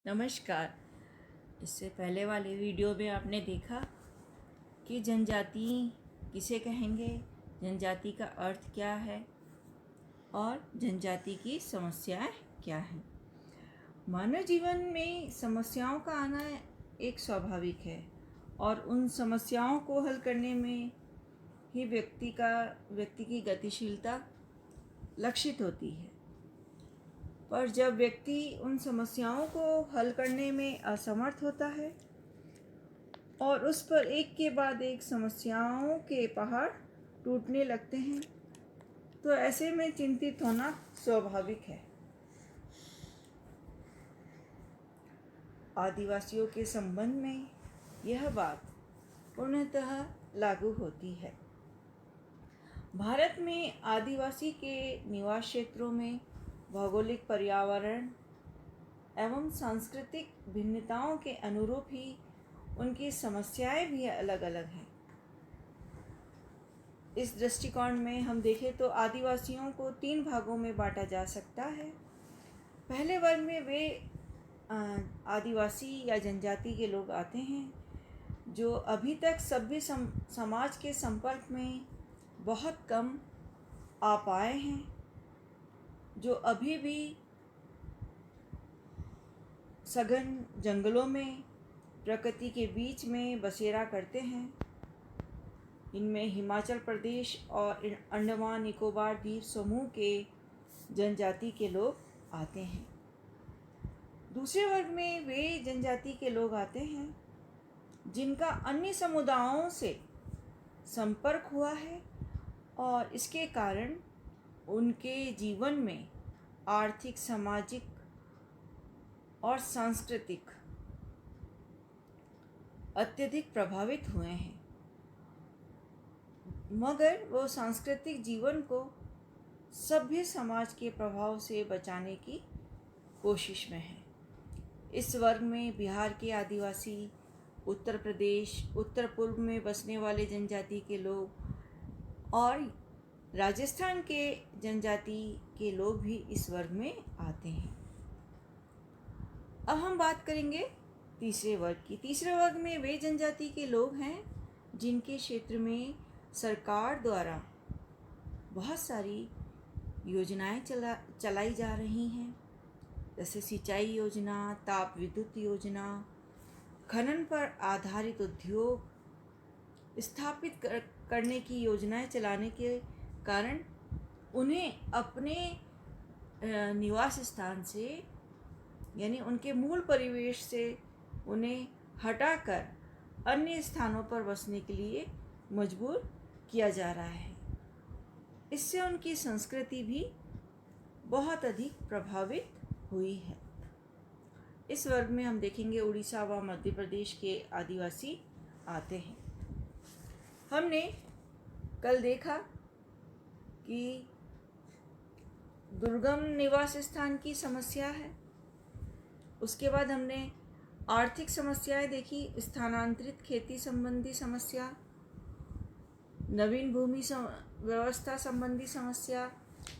नमस्कार। इससे पहले वाले वीडियो में आपने देखा कि जनजाति किसे कहेंगे, जनजाति का अर्थ क्या है और जनजाति की समस्याएं क्या हैं। मानव जीवन में समस्याओं का आना एक स्वाभाविक है और उन समस्याओं को हल करने में ही व्यक्ति की गतिशीलता लक्षित होती है। पर जब व्यक्ति उन समस्याओं को हल करने में असमर्थ होता है और उस पर एक के बाद एक समस्याओं के पहाड़ टूटने लगते हैं, तो ऐसे में चिंतित होना स्वाभाविक है। आदिवासियों के संबंध में यह बात पूर्णतः लागू होती है। भारत में आदिवासी के निवास क्षेत्रों में भौगोलिक पर्यावरण एवं सांस्कृतिक भिन्नताओं के अनुरूप ही उनकी समस्याएं भी अलग अलग हैं। इस दृष्टिकोण में हम देखें तो आदिवासियों को 3 भागों में बांटा जा सकता है। पहले वर्ग में वे आदिवासी या जनजाति के लोग आते हैं जो अभी तक सभ्य समाज के संपर्क में बहुत कम आ पाए हैं, जो अभी भी सघन जंगलों में प्रकृति के बीच में बसेरा करते हैं। इनमें हिमाचल प्रदेश और अंडमान निकोबार द्वीप समूह के जनजाति के लोग आते हैं। दूसरे वर्ग में वे जनजाति के लोग आते हैं जिनका अन्य समुदायों से संपर्क हुआ है और इसके कारण उनके जीवन में आर्थिक, सामाजिक और सांस्कृतिक अत्यधिक प्रभावित हुए हैं, मगर वो सांस्कृतिक जीवन को सभ्य समाज के प्रभाव से बचाने की कोशिश में है। इस वर्ग में बिहार के आदिवासी, उत्तर प्रदेश, उत्तर पूर्व में बसने वाले जनजाति के लोग और राजस्थान के जनजाति के लोग भी इस वर्ग में आते हैं। अब हम बात करेंगे तीसरे वर्ग की। तीसरे वर्ग में वे जनजाति के लोग हैं जिनके क्षेत्र में सरकार द्वारा बहुत सारी योजनाएं चलाई जा रही हैं, जैसे सिंचाई योजना, ताप विद्युत योजना, खनन पर आधारित उद्योग स्थापित करने की योजनाएं चलाने के कारण उन्हें अपने निवास स्थान से यानी उनके मूल परिवेश से उन्हें हटाकर अन्य स्थानों पर बसने के लिए मजबूर किया जा रहा है। इससे उनकी संस्कृति भी बहुत अधिक प्रभावित हुई है। इस वर्ग में हम देखेंगे उड़ीसा व मध्य प्रदेश के आदिवासी आते हैं। हमने कल देखा कि दुर्गम निवास स्थान की समस्या है। उसके बाद हमने आर्थिक समस्याएं देखी, स्थानांतरित खेती संबंधी समस्या, नवीन भूमि व्यवस्था संबंधी समस्या,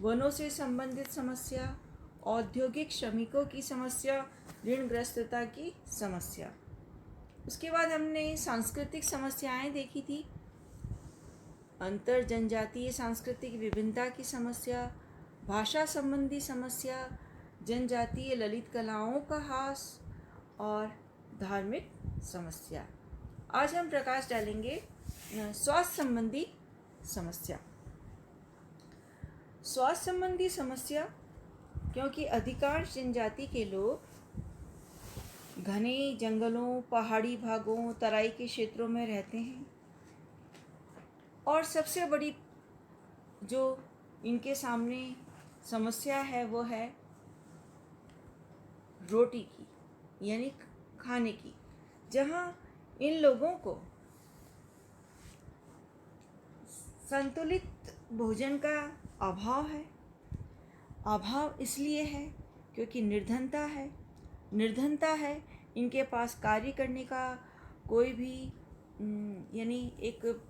वनों से संबंधित समस्या, औद्योगिक श्रमिकों की समस्या, ऋणग्रस्तता की समस्या। उसके बाद हमने सांस्कृतिक समस्याएं देखी थी, अंतर जनजातीय सांस्कृतिक विभिन्नता की समस्या, भाषा संबंधी समस्या, जनजातीय ललित कलाओं का ह्रास और धार्मिक समस्या। आज हम प्रकाश डालेंगे स्वास्थ्य संबंधी समस्या। स्वास्थ्य संबंधी समस्या क्योंकि अधिकांश जनजाति के लोग घने जंगलों, पहाड़ी भागों, तराई के क्षेत्रों में रहते हैं और सबसे बड़ी जो इनके सामने समस्या है वो है रोटी की यानी खाने की, जहाँ इन लोगों को संतुलित भोजन का अभाव है। अभाव इसलिए है क्योंकि निर्धनता है। इनके पास कार्य करने का कोई भी यानी एक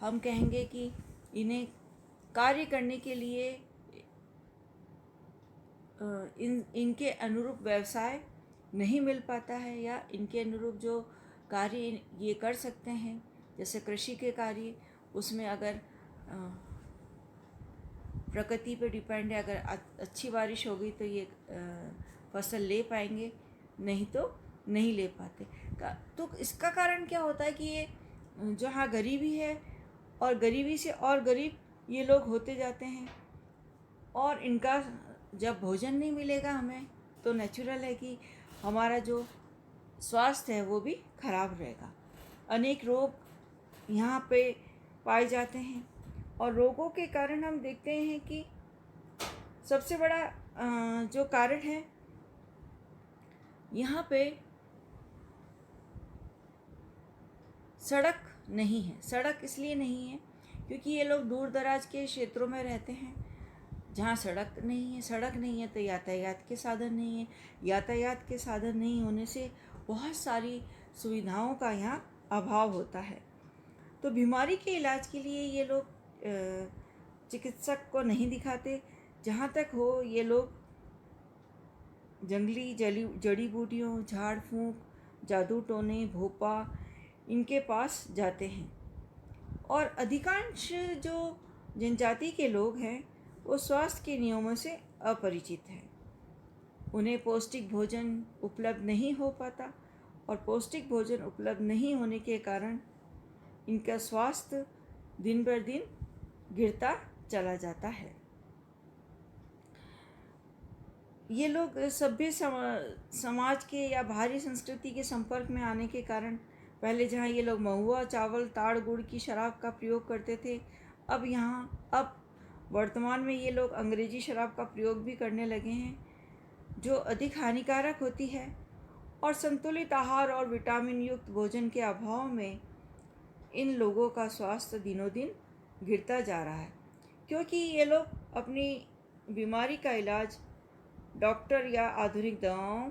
हम कहेंगे कि इन्हें कार्य करने के लिए इनके अनुरूप व्यवसाय नहीं मिल पाता है, या इनके अनुरूप जो कार्य ये कर सकते हैं, जैसे कृषि के कार्य, उसमें अगर प्रकृति पे डिपेंड है, अगर अच्छी बारिश होगी तो ये फसल ले पाएंगे, नहीं तो नहीं ले पाते। तो इसका कारण क्या होता है कि ये जहाँ गरीबी है और गरीबी से और गरीब ये लोग होते जाते हैं, और इनका जब भोजन नहीं मिलेगा हमें, तो नेचुरल है कि हमारा जो स्वास्थ्य है वो भी खराब रहेगा। अनेक रोग यहाँ पे पाए जाते हैं, और रोगों के कारण हम देखते हैं कि सबसे बड़ा जो कारण है यहाँ पे सड़क नहीं है। सड़क इसलिए नहीं है क्योंकि ये लोग दूर दराज के क्षेत्रों में रहते हैं जहाँ सड़क नहीं है। सड़क नहीं है तो यातायात के साधन नहीं है। यातायात के साधन नहीं होने से बहुत सारी सुविधाओं का यहाँ अभाव होता है। तो बीमारी के इलाज के लिए ये लोग चिकित्सक को नहीं दिखाते। जहाँ तक हो ये लोग जंगली जड़ी बूटियों, झाड़ फूँक, जादू टोने, भोपा, इनके पास जाते हैं। और अधिकांश जो जनजाति के लोग हैं वो स्वास्थ्य के नियमों से अपरिचित हैं। उन्हें पौष्टिक भोजन उपलब्ध नहीं हो पाता, और पौष्टिक भोजन उपलब्ध नहीं होने के कारण इनका स्वास्थ्य दिन बर दिन गिरता चला जाता है। ये लोग सभ्य समाज के या बाहरी संस्कृति के संपर्क में आने के कारण, पहले जहाँ ये लोग महुआ, चावल, ताड़, गुड़ की शराब का प्रयोग करते थे, अब वर्तमान में ये लोग अंग्रेजी शराब का प्रयोग भी करने लगे हैं, जो अधिक हानिकारक होती है। और संतुलित आहार और विटामिन युक्त भोजन के अभाव में इन लोगों का स्वास्थ्य दिनों दिन गिरता जा रहा है, क्योंकि ये लोग अपनी बीमारी का इलाज डॉक्टर या आधुनिक दवाओं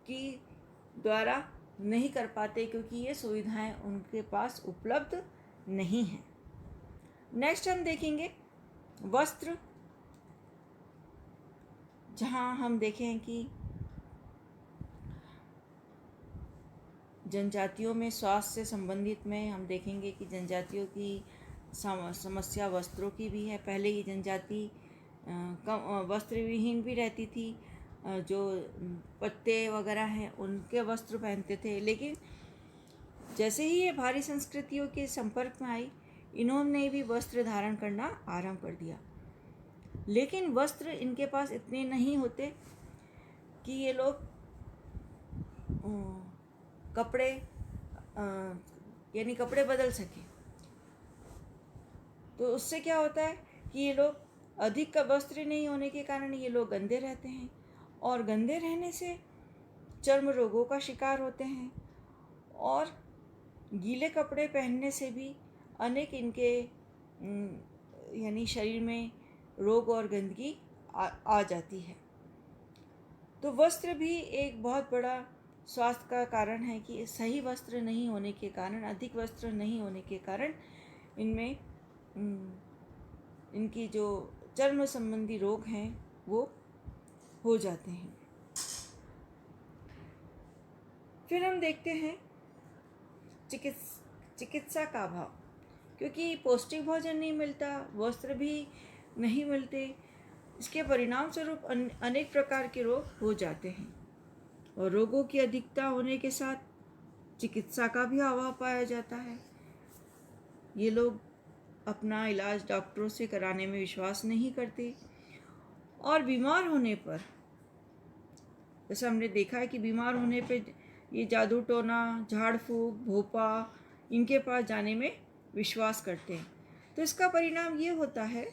की द्वारा नहीं कर पाते, क्योंकि ये सुविधाएं उनके पास उपलब्ध नहीं हैं। नेक्स्ट हम देखेंगे वस्त्र, जहाँ हम देखें कि जनजातियों में स्वास्थ्य से संबंधित में हम देखेंगे कि जनजातियों की समस्या वस्त्रों की भी है। पहले ये जनजाति कम वस्त्र विहीन भी रहती थी, जो पत्ते वगैरह हैं उनके वस्त्र पहनते थे, लेकिन जैसे ही ये भारी संस्कृतियों के संपर्क में आई, इन्होंने भी वस्त्र धारण करना आरंभ कर दिया। लेकिन वस्त्र इनके पास इतने नहीं होते कि ये लोग कपड़े यानी कपड़े बदल सके। तो उससे क्या होता है कि ये लोग अधिक का वस्त्र नहीं होने के कारण ये लोग गंदे रहते हैं, और गंदे रहने से चर्म रोगों का शिकार होते हैं, और गीले कपड़े पहनने से भी अनेक इनके यानी शरीर में रोग और गंदगी आ जाती है। तो वस्त्र भी एक बहुत बड़ा स्वास्थ्य का कारण है कि सही वस्त्र नहीं होने के कारण, अधिक वस्त्र नहीं होने के कारण इनमें इनकी जो चर्म संबंधी रोग हैं वो हो जाते हैं। फिर हम देखते हैं चिकित्सा का अभाव, क्योंकि पौष्टिक भोजन नहीं मिलता, वस्त्र भी नहीं मिलते, इसके परिणाम स्वरूप अनेक प्रकार के रोग हो जाते हैं। और रोगों की अधिकता होने के साथ चिकित्सा का भी अभाव पाया जाता है। ये लोग अपना इलाज डॉक्टरों से कराने में विश्वास नहीं करते, और बीमार होने पर, जैसे हमने देखा है कि बीमार होने पे ये जादू टोना, झाड़ फूँक, भोपा, इनके पास जाने में विश्वास करते हैं। तो इसका परिणाम ये होता है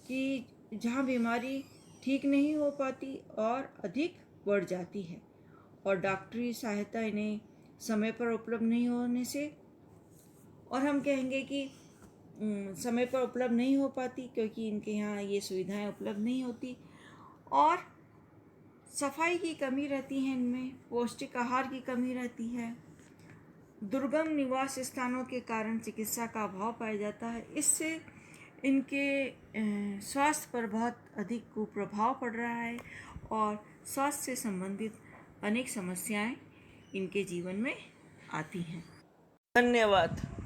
कि जहाँ बीमारी ठीक नहीं हो पाती और अधिक बढ़ जाती है, और डॉक्टरी सहायता इन्हें समय पर उपलब्ध नहीं होने से, और हम कहेंगे कि समय पर उपलब्ध नहीं हो पाती क्योंकि इनके यहाँ ये सुविधाएं उपलब्ध नहीं होती, और सफाई की कमी रहती है, इनमें पौष्टिक आहार की कमी रहती है, दुर्गम निवास स्थानों के कारण चिकित्सा का अभाव पाया जाता है। इससे इनके स्वास्थ्य पर बहुत अधिक कुप्रभाव पड़ रहा है, और स्वास्थ्य से संबंधित अनेक समस्याएं इनके जीवन में आती हैं। धन्यवाद।